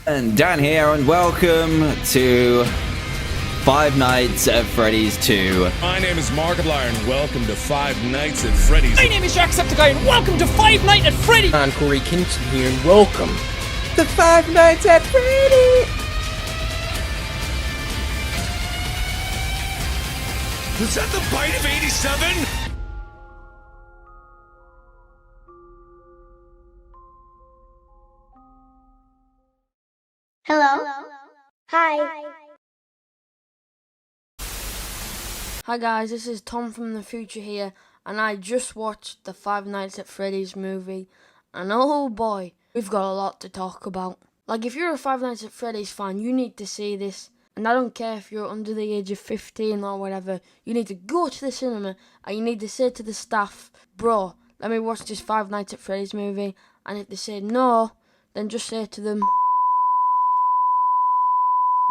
And Dan here, and welcome to Five Nights at Freddy's 2. My name is Markiplier, and welcome to Five Nights at Freddy's. My name is Jacksepticeye, and welcome to Five Nights at Freddy's. I'm Corey Kingston here, and welcome to Five Nights at Freddy's. Was that the bite of 87? Hello. Hi. Hi guys, this is Tom from the future here, and I just watched the Five Nights at Freddy's movie, and oh boy, we've got a lot to talk about. Like, if you're a Five Nights at Freddy's fan, you need to see this, and I don't care if you're under the age of 15 or whatever, you need to go to the cinema, and you need to say to the staff, bro, let me watch this Five Nights at Freddy's movie, and if they say no, then just say to them,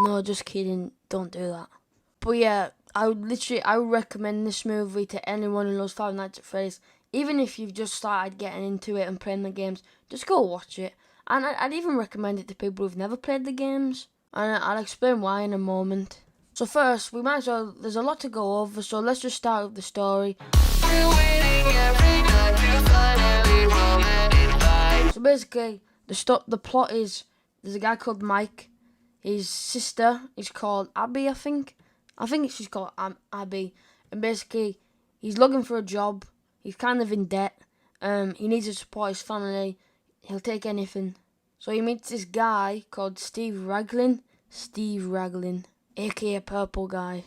no, just kidding, don't do that. But yeah, I would recommend this movie to anyone who loves Five Nights at Freddy's. Even if you've just started getting into it and playing the games, just go watch it. And I'd even recommend it to people who've never played the games. And I'll explain why in a moment. So first, we might as well, there's a lot to go over, so let's just start with the story. So basically, the plot is, there's a guy called Mike. His sister is called Abby, I think she's called Abby, and basically he's looking for a job. He's kind of in debt. He needs to support his family. He'll take anything. So he meets this guy called Steve Raglan, aka Purple Guy.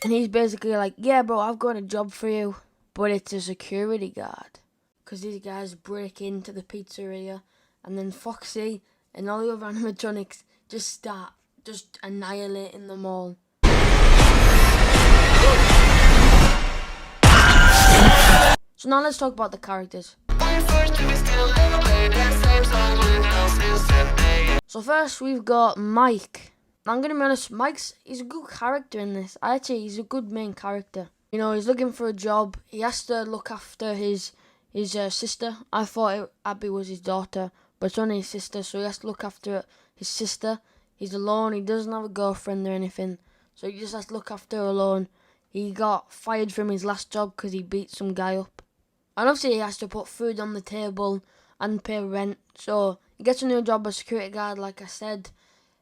And he's basically like, yeah bro, I've got a job for you, but it's a security guard. Because these guys break into the pizzeria, and then Foxy and all the other animatronics just start annihilating them all. So now let's talk about the characters. So first we've got Mike. Now I'm going to be honest, he's a good character in this. He's a good main character. You know, he's looking for a job. He has to look after his sister. I thought Abby was his daughter, but it's only his sister, so he has to look after his sister. He's alone, he doesn't have a girlfriend or anything, so he just has to look after her alone. He got fired from his last job because he beat some guy up. And obviously he has to put food on the table and pay rent, so he gets a new job as security guard, like I said.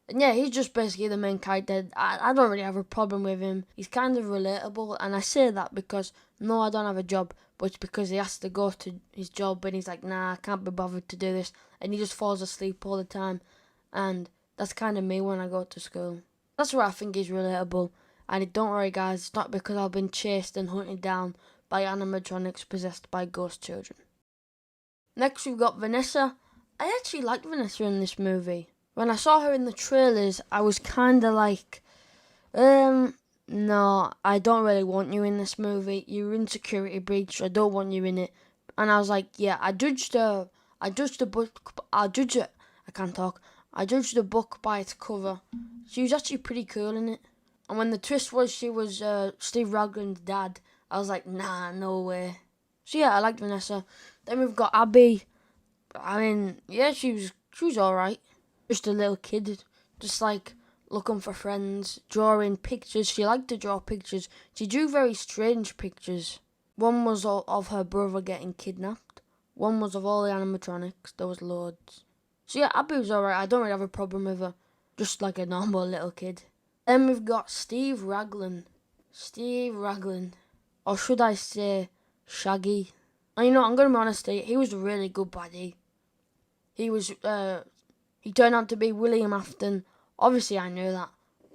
And yeah, he's just basically the main character. I don't really have a problem with him. He's kind of relatable, and I say that because, no, I don't have a job, but it's because he has to go to his job, and he's like, nah, I can't be bothered to do this, and he just falls asleep all the time, and that's kind of me when I go to school. That's why I think he's relatable, and don't worry guys, it's not because I've been chased and hunted down by animatronics possessed by ghost children. Next we've got Vanessa. I actually liked Vanessa in this movie. When I saw her in the trailers, I was kind of like, no, I don't really want you in this movie. You're in Security Breach, so I don't want you in it. And I was like, yeah, I judged the book by its cover. She was actually pretty cool in it. And when the twist was she was Steve Raglan's dad, I was like, nah, no way. So yeah, I liked Vanessa. Then we've got Abby. I mean, yeah, she was alright. Just a little kid, just like looking for friends, drawing pictures. She liked to draw pictures. She drew very strange pictures. One was of her brother getting kidnapped. One was of all the animatronics. There was loads. So yeah, Abby was alright. I don't really have a problem with her. Just like a normal little kid. Then we've got Steve Raglan. Or should I say Shaggy? And you know, I'm going to be honest, he was a really good baddie. He turned out to be William Afton. Obviously, I knew that.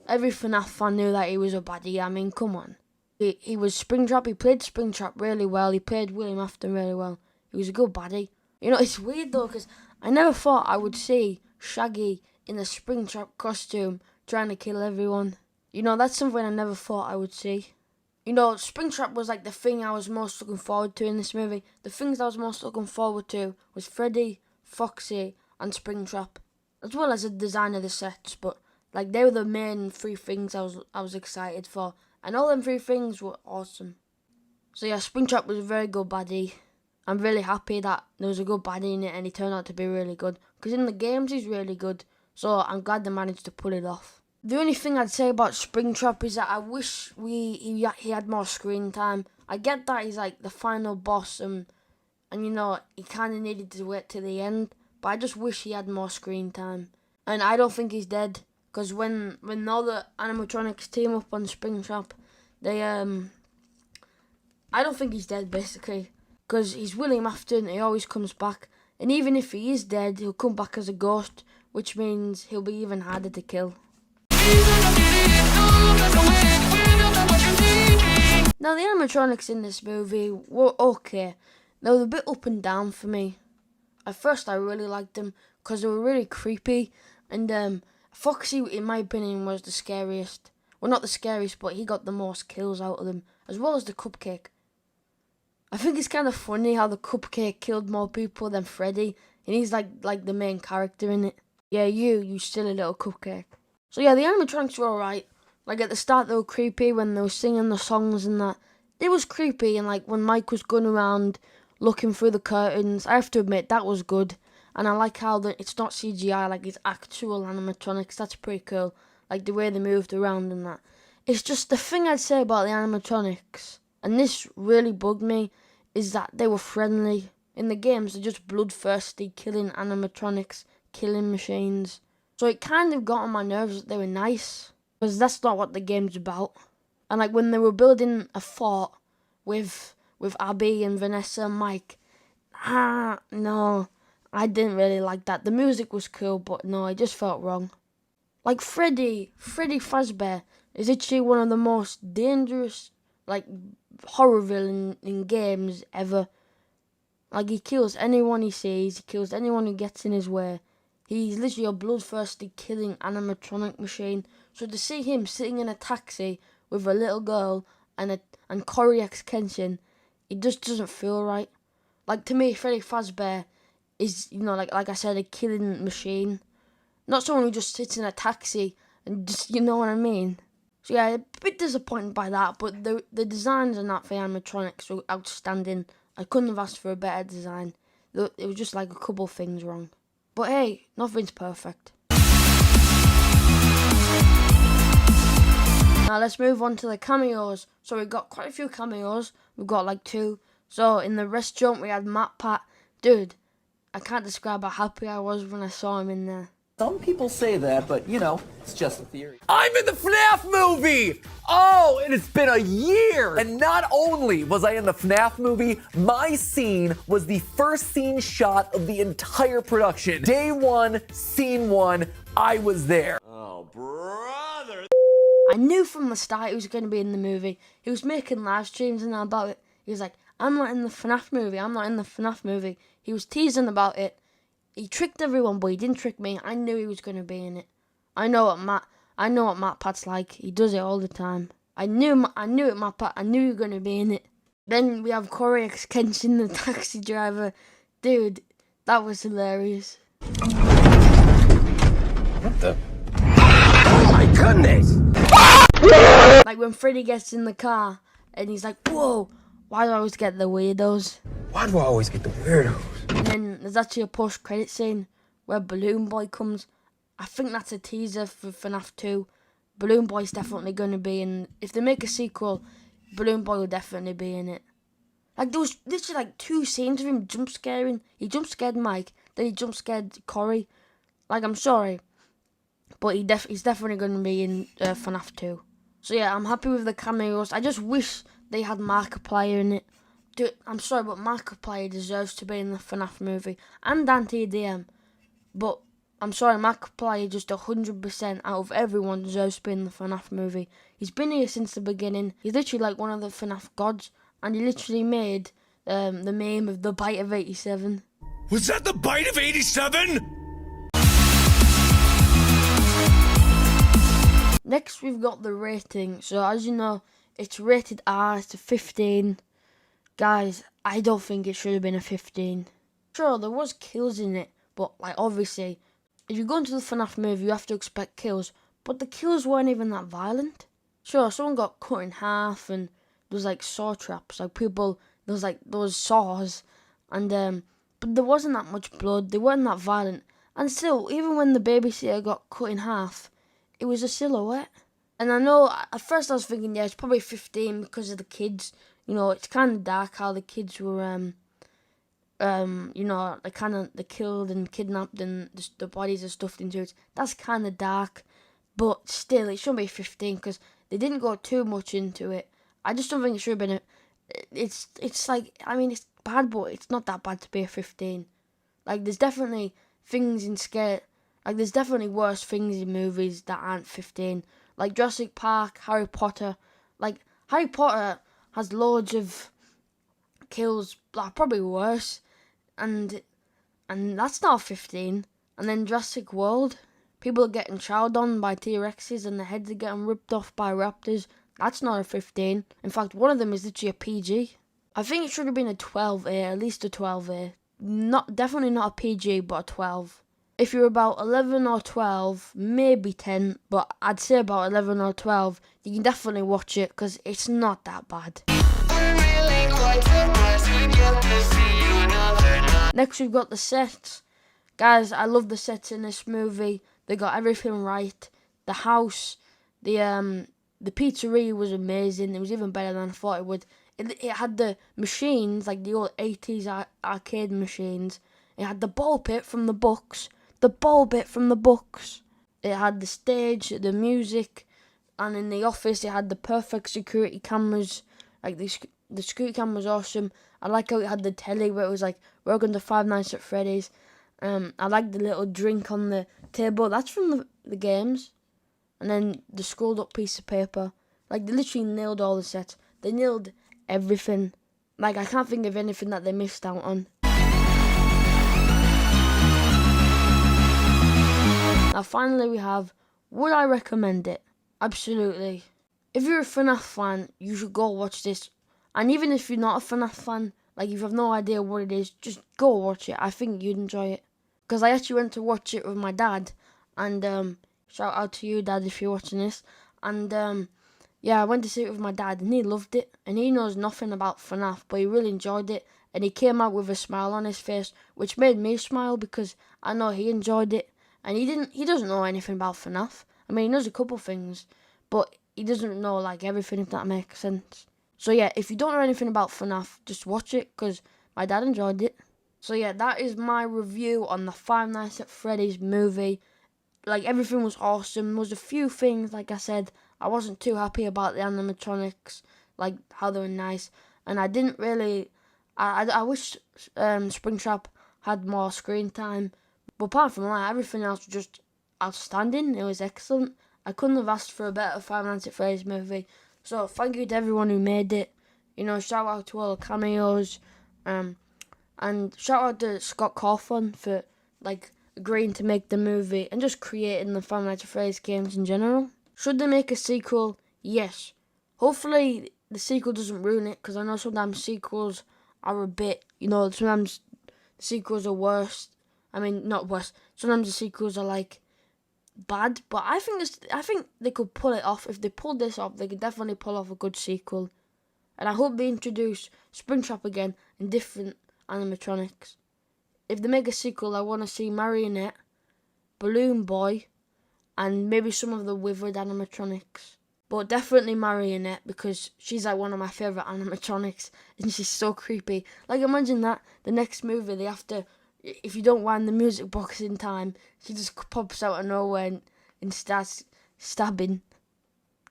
Every Fnaf fan knew that he was a baddie. I mean, come on. He was Springtrap. He played Springtrap really well. He played William Afton really well. He was a good baddie. You know, it's weird though, because I never thought I would see Shaggy in a Springtrap costume trying to kill everyone. You know, that's something I never thought I would see. You know, Springtrap was like the thing I was most looking forward to in this movie. The things I was most looking forward to was Freddy, Foxy, and Springtrap. As well as the design of the sets, but like they were the main three things I was excited for, and all them three things were awesome. So yeah, Springtrap was a very good baddie. I'm really happy that there was a good baddie in it and he turned out to be really good. Because in the games he's really good. So I'm glad they managed to pull it off. The only thing I'd say about Springtrap is that I wish he had more screen time. I get that he's like the final boss and you know, he kind of needed to wait till the end. But I just wish he had more screen time. And I don't think he's dead. Because when all the animatronics team up on Springtrap, they, I don't think he's dead, basically. Because he's William Afton, he always comes back. And even if he is dead, he'll come back as a ghost, which means he'll be even harder to kill. Now, the animatronics in this movie were okay. They were a bit up and down for me. At first, I really liked them because they were really creepy. And Foxy, in my opinion, was the scariest. Well, not the scariest, but he got the most kills out of them, as well as the Cupcake. I think it's kind of funny how the Cupcake killed more people than Freddy, and he's like the main character in it. Yeah, you silly little Cupcake. So yeah, the animatronics were alright. Like at the start they were creepy when they were singing the songs and that. It was creepy, and like when Mike was going around looking through the curtains, I have to admit that was good. And I like how it's not CGI, like it's actual animatronics. That's pretty cool. Like the way they moved around and that. It's just the thing I'd say about the animatronics, and this really bugged me, is that they were friendly. In the games, they're just bloodthirsty, killing animatronics, killing machines. So it kind of got on my nerves that they were nice, because that's not what the game's about. And like when they were building a fort with Abby and Vanessa and Mike, no, I didn't really like that. The music was cool, but no, it just felt wrong. Like Freddy Fazbear is actually one of the most dangerous, like, horror villain in games ever. Like, he kills anyone he sees, he kills anyone who gets in his way. He's literally a bloodthirsty killing animatronic machine. So to see him sitting in a taxi with a little girl and Corey X Kenshin, it just doesn't feel right. Like, to me, Freddy Fazbear is, you know, like I said, a killing machine. Not someone who just sits in a taxi and just, you know what I mean? So yeah, a bit disappointed by that, but the designs on that for animatronics were outstanding. I couldn't have asked for a better design. It was just like a couple things wrong. But hey, nothing's perfect. Now let's move on to the cameos. So we've got quite a few cameos. We've got like 2. So in the restaurant we had Matt Pat. Dude, I can't describe how happy I was when I saw him in there. Some people say that, but you know, it's just a theory. I'm in the Fnaf movie! Oh, and it's been a year! And not only was I in the Fnaf movie, my scene was the first scene shot of the entire production. Day 1, scene 1, I was there. Oh, brother. I knew from the start he was going to be in the movie. He was making live streams and all about it. He was like, I'm not in the Fnaf movie, I'm not in the Fnaf movie. He was teasing about it. He tricked everyone, but he didn't trick me. I knew he was going to be in it. I know what Matt Pat's like. He does it all the time. I knew it, Matt Pat. I knew you were going to be in it. Then we have Corey X Kenshin, the taxi driver. Dude, that was hilarious. What the? Oh my goodness! Like when Freddy gets in the car and he's like, whoa, why do I always get the weirdos? Why do I always get the weirdos? And then there's actually a post-credit scene where Balloon Boy comes. I think that's a teaser for FNAF 2. Balloon Boy's definitely going to be in... If they make a sequel, Balloon Boy will definitely be in it. Like, there was literally like 2 scenes of him jump-scaring. He jump-scared Mike, then he jump-scared Corey. Like, I'm sorry, but he's definitely going to be in FNAF 2. So yeah, I'm happy with the cameos. I just wish they had Markiplier in it. Dude, I'm sorry, but Markiplier deserves to be in the FNAF movie. And Dante DM. But, I'm sorry, Markiplier just 100% out of everyone deserves to be in the FNAF movie. He's been here since the beginning. He's literally like one of the FNAF gods. And he literally made the meme of the bite of 87. Was that the bite of 87? Next, we've got the rating. So, as you know, it's rated R, it's a 15. Guys, I don't think it should have been a 15. Sure, there was kills in it, but like obviously, if you go into the FNAF movie, you have to expect kills. But the kills weren't even that violent. Sure, someone got cut in half, and there was like saw traps, like people, there was like those saws, and but there wasn't that much blood. They weren't that violent, and still, even when the babysitter got cut in half, it was a silhouette. And I know at first I was thinking, yeah, it's probably 15 because of the kids. You know, it's kind of dark how the kids were, you know, they killed and kidnapped and the bodies are stuffed into it. That's kind of dark, but still, it shouldn't be 15 because they didn't go too much into it. I just don't think it should have been it's like, I mean, it's bad, but it's not that bad to be a 15. Like, there's definitely things in scare, like, there's definitely worse things in movies that aren't 15. Like Jurassic Park, Harry Potter. Like, Harry Potter has loads of kills that are probably worse, and that's not 15. And then Jurassic World, people are getting chowed on by T-Rexes and their heads are getting ripped off by raptors. That's not a 15. In fact, one of them is literally a PG. I think it should have been a 12A, at least a 12A. Definitely not a PG, but a 12. If you're about 11 or 12, maybe 10, but I'd say about 11 or 12, you can definitely watch it because it's not that bad. Next, we've got the sets. Guys, I love the sets in this movie. They got everything right. The house, the pizzeria was amazing. It was even better than I thought it would. It had the machines, like the old 80s arcade machines. It had the ball pit from the books. It had the stage, the music, and in the office it had the perfect security cameras. Like, the security camera was awesome. I like how it had the telly where it was like, welcome to Five Nights at Freddy's. I like the little drink on the table. That's from the games. And then the scrolled up piece of paper. Like, they literally nailed all the sets. They nailed everything. Like, I can't think of anything that they missed out on. Now, finally, we have, would I recommend it? Absolutely. If you're a Fnaf fan, you should go watch this. And even if you're not a Fnaf fan, like, if you have no idea what it is, just go watch it. I think you'd enjoy it. Because I actually went to watch it with my dad. And, shout out to you, Dad, if you're watching this. And, yeah, I went to see it with my dad, and he loved it. And he knows nothing about Fnaf, but he really enjoyed it. And he came out with a smile on his face, which made me smile because I know he enjoyed it. And he doesn't know anything about Fnaf. I mean, he knows a couple things, but he doesn't know, like, everything, if that makes sense. So yeah, if you don't know anything about Fnaf, just watch it, because my dad enjoyed it. So yeah, that is my review on the Five Nights at Freddy's movie. Like, everything was awesome. There was a few things, like I said, I wasn't too happy about the animatronics, like, how they were nice. And I didn't really, I wish Springtrap had more screen time. But apart from that, everything else was just outstanding. It was excellent. I couldn't have asked for a better Five Nights at Freddy's movie. So thank you to everyone who made it. You know, shout out to all the cameos. And shout out to Scott Cawthon for, like, agreeing to make the movie and just creating the Five Nights at Freddy's games in general. Should they make a sequel? Yes. Hopefully the sequel doesn't ruin it, because I know sometimes sequels are a bit, you know, sometimes the sequels are worse. I mean, not worse. Sometimes the sequels are, like, bad. But I think they could pull it off. If they pulled this off, they could definitely pull off a good sequel. And I hope they introduce Springtrap again and different animatronics. If they make a sequel, I want to see Marionette, Balloon Boy, and maybe some of the withered animatronics. But definitely Marionette, because she's, like, one of my favourite animatronics. And she's so creepy. Like, imagine that. The next movie, they have to... If you don't wind the music box in time, she just pops out of nowhere and starts stabbing.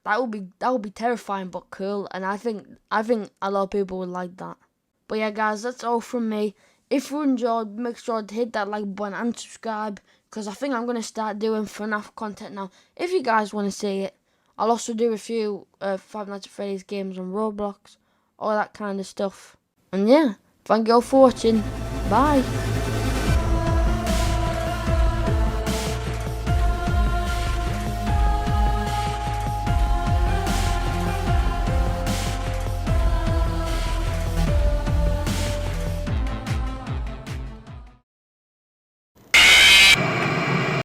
That would be terrifying but cool, and I think a lot of people would like that. But yeah, guys, that's all from me. If you enjoyed, make sure to hit that like button and subscribe, because I think I'm gonna start doing FNAF content now. If you guys want to see it, I'll also do a few Five Nights at Freddy's games on Roblox, all that kind of stuff. And yeah, thank you all for watching. Bye.